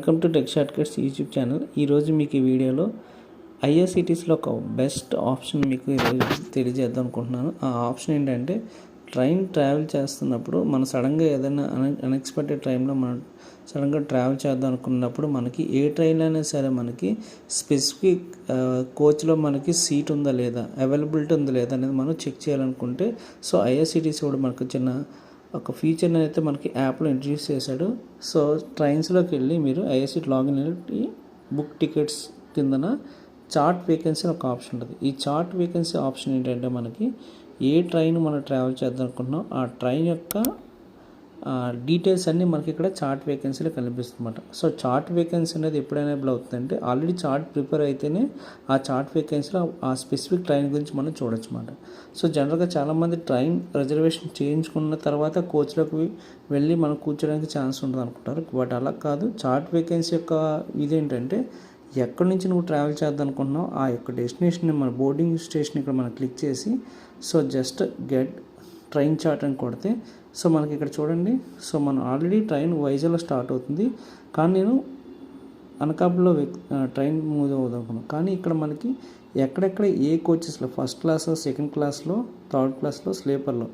Welcome to tech short cuts YouTube channel. ఈరోజు మీకు ఈ వీడియోలో ఐఆర్సిటీసీలో ఒక బెస్ట్ ఆప్షన్ మీకు ఈరోజు తెలియజేద్దాం అనుకుంటున్నాను. ఆ ఆప్షన్ ఏంటంటే, ట్రైన్ ట్రావెల్ చేస్తున్నప్పుడు మనం సడన్గా ఏదైనా అన్ఎక్స్పెక్టెడ్ టైంలో మనం సడన్గా ట్రావెల్ చేద్దాం అనుకున్నప్పుడు మనకి ఏ ట్రైన్ అయినా సరే మనకి స్పెసిఫిక్ కోచ్లో మనకి సీట్ ఉందా లేదా, అవైలబిలిటీ ఉందా లేదా అనేది మనం చెక్ చేయాలనుకుంటే, సో ఐఆర్సిటీసీ కూడా మనకు చిన్న ఒక ఫీచర్ని అయితే మనకి యాప్లో ఇంట్రడ్యూస్ చేశాడు. సో ట్రైన్స్లోకి వెళ్ళి మీరు ఐఆర్సిటీ లాగిన్ అయ్యి బుక్ టికెట్స్ కిందన చార్ట్ వేకెన్సీ ఒక ఆప్షన్ ఉంటుంది. ఈ చార్ట్ వేకెన్సీ ఆప్షన్ ఏంటంటే, మనకి ఏ ట్రైన్ మనం ట్రావెల్ చేద్దాం అనుకుంటున్నాం ఆ ట్రైన్ యొక్క డీటెయిల్స్ అన్నీ మనకి ఇక్కడ చార్ట్ వేకెన్సీలో కనిపిస్తుందన్నమాట. సో చార్ట్ వేకెన్సీ అనేది ఎప్పుడు ఎనేబుల్ అవుతుందంటే, ఆల్రెడీ చార్ట్ ప్రిపేర్ అయితేనే ఆ చార్ట్ వేకెన్సీలో ఆ స్పెసిఫిక్ ట్రైన్ గురించి మనం చూడొచ్చు అన్నమాట. సో జనరల్గా చాలామంది ట్రైన్ రిజర్వేషన్ చేయించుకున్న తర్వాత కోచ్లోకి వెళ్ళి మనం కూర్చోడానికి ఛాన్స్ ఉంటుంది అనుకుంటారు. బట్ అలా కాదు. చార్ట్ వేకెన్సీ యొక్క ఇదేంటంటే, ఎక్కడి నుంచి నువ్వు ట్రావెల్ చేద్దాం అనుకుంటున్నావు ఆ యొక్క డెస్టినేషన్ మన బోర్డింగ్ స్టేషన్ ఇక్కడ మనం క్లిక్ చేసి, so just get train chart అని కొడితే, సో మనకి ఇక్కడ చూడండి, సో మనం ఆల్రెడీ ట్రైన్ వైజాగ్లో స్టార్ట్ అవుతుంది, కానీ నేను అనకాపల్లిలో ట్రైన్ మూవ్ అవుదాం అనుకున్నాను. కానీ ఇక్కడ మనకి ఎక్కడెక్కడ ఏ కోచెస్లో ఫస్ట్ క్లాస్, సెకండ్ క్లాస్లో, థర్డ్ క్లాస్లో, స్లీపర్లో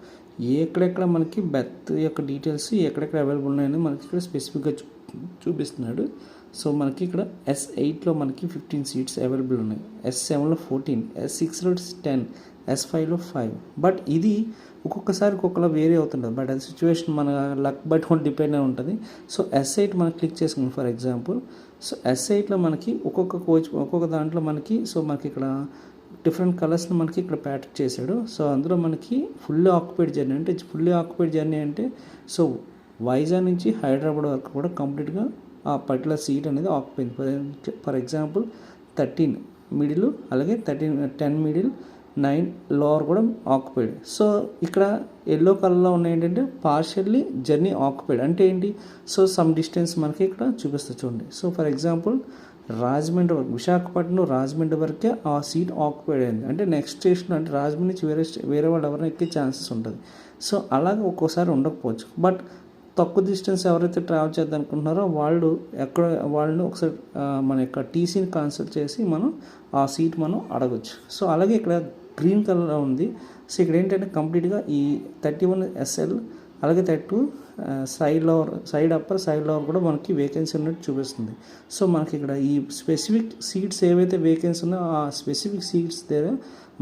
ఎక్కడెక్కడ మనకి బెర్త్ యొక్క డీటెయిల్స్ ఎక్కడెక్కడ అవైలబుల్ ఉన్నాయని మనకి ఇక్కడ స్పెసిఫిక్గా చూపిస్తున్నాడు. సో మనకి ఇక్కడ S8లో మనకి 15 సీట్స్ అవైలబుల్ ఉన్నాయి, S7లో 14, S6లో 10, S5లో 5. బట్ ఇది ఒక్కొక్కసారి ఒక్కొక్కలా వేరే అవుతుంటుంది. బట్ అది సిచ్యువేషన్ మన లక్ బట్ డిపెండ్ అయి ఉంటుంది. సో S8 మనం క్లిక్ చేసుకున్నాం ఫర్ ఎగ్జాంపుల్. సో S8లో మనకి ఒక్కొక్క కోచ్ ఒక్కొక్క దాంట్లో మనకి, సో మనకి ఇక్కడ డిఫరెంట్ కలర్స్ని మనకి ఇక్కడ ప్యాటర్న్ చేశాడు. సో అందులో మనకి ఫుల్లీ ఆక్యుపైడ్ జర్నీ అంటే, ఫుల్లీ ఆక్యుపైడ్ జర్నీ అంటే సో వైజాగ్ నుంచి హైదరాబాద్ వరకు కూడా కంప్లీట్గా ఆ పర్టికులర్ సీట్ అనేది ఆక్యుపైంది. ఫర్ ఎగ్జాంపుల్ 13 మిడిల్, అలాగే 10 మిడిల్, 9 లోవర్ కూడా ఆక్యుపైడ్. సో ఇక్కడ ఎల్లో కలర్లో ఉన్నాయి ఏంటంటే పార్షియల్లీ జర్నీ ఆక్యుపైడ్ అంటే ఏంటి, సో సమ్ డిస్టెన్స్ మనకి ఇక్కడ చూపిస్తుంది చూడండి. సో ఫర్ ఎగ్జాంపుల్ రాజమండ్రి వరకు, విశాఖపట్నం రాజమండ్రి వరకే ఆ సీట్ ఆక్యుపైడ్ అయింది అంటే నెక్స్ట్ స్టేషన్ అంటే రాజమండ్రి నుంచి వేరే వాళ్ళు ఎవరైనా ఎక్కే ఛాన్సెస్ ఉంటుంది. సో అలాగే ఒక్కోసారి ఉండకపోవచ్చు. బట్ తక్కువ డిస్టెన్స్ ఎవరైతే ట్రావెల్ చేద్దాం అనుకుంటున్నారో వాళ్ళని ఒకసారి మన యొక్క టీసీని కన్సల్ట్ చేసి మనం ఆ సీట్ మనం అడగచ్చు. సో అలాగే ఇక్కడ గ్రీన్ కలర్లో ఉంది. సో ఇక్కడ ఏంటంటే కంప్లీట్గా ఈ 31 SL అలాగే 32 సైడ్ అప్పర్ సైడ్ లోవర్ కూడా మనకి వేకెన్సీ ఉన్నట్టు చూపిస్తుంది. సో మనకి ఇక్కడ ఈ స్పెసిఫిక్ సీట్స్ ఏవైతే వేకెన్సీ ఉన్నాయో ఆ స్పెసిఫిక్ సీట్స్ దగ్గర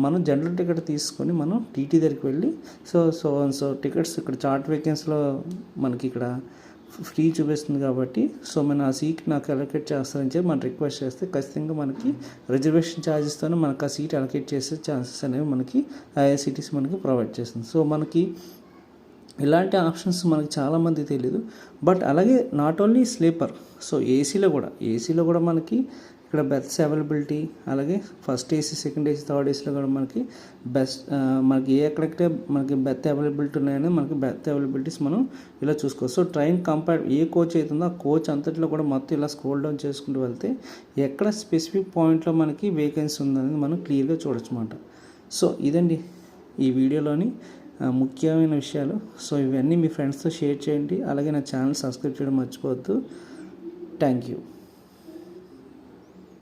మనం జనరల్ టికెట్ తీసుకొని మనం టీటీ దగ్గరికి వెళ్ళి సో టికెట్స్ ఇక్కడ చార్ట్ వేకెన్సీలో మనకి ఇక్కడ ఫ్రీ చూపిస్తుంది కాబట్టి, సో మనం ఆ సీట్ నాకు అలొకేట్ చేస్తారని చెప్పి మనం రిక్వెస్ట్ చేస్తే ఖచ్చితంగా మనకి రిజర్వేషన్ ఛార్జెస్తోనే మనకు ఆ సీట్ అలొకేట్ చేసే ఛాన్సెస్ అనేవి మనకి ఐఆర్సిటీసీ మనకి ప్రొవైడ్ చేస్తుంది. సో మనకి ఇలాంటి ఆప్షన్స్ మనకి చాలామంది తెలియదు. బట్ అలాగే నాట్ ఓన్లీ స్లీపర్, సో ఏసీలో కూడా మనకి ఇక్కడ బెర్త్స్ అవైలబిలిటీ, అలాగే first AC, second AC, third ఏసీలో కూడా మనకి మనకి ఎక్కడెక్కడే మనకి బెర్త్ అవైలబిలిటీ ఉన్నాయని మనకి బెర్త్ అవైలబిలిటీస్ మనం ఇలా చూసుకోవచ్చు. సో ట్రైన్ ఏ కోచ్ అవుతుందో ఆ కోచ్ అంతట్లో కూడా మొత్తం ఇలా స్క్రోల్ డౌన్ చేసుకుంటూ వెళ్తే ఎక్కడ స్పెసిఫిక్ పాయింట్లో మనకి వేకెన్సీ ఉందనేది మనం క్లియర్గా చూడొచ్చు అన్నమాట. సో ఇదండి ఈ వీడియోలోని ముఖ్యమైన విషయాలు. సో ఇవన్నీ మీ ఫ్రెండ్స్తో షేర్ చేయండి, అలాగే నా ఛానల్ సబ్స్క్రైబ్ చేయడం మర్చిపోవద్దు. Thank you.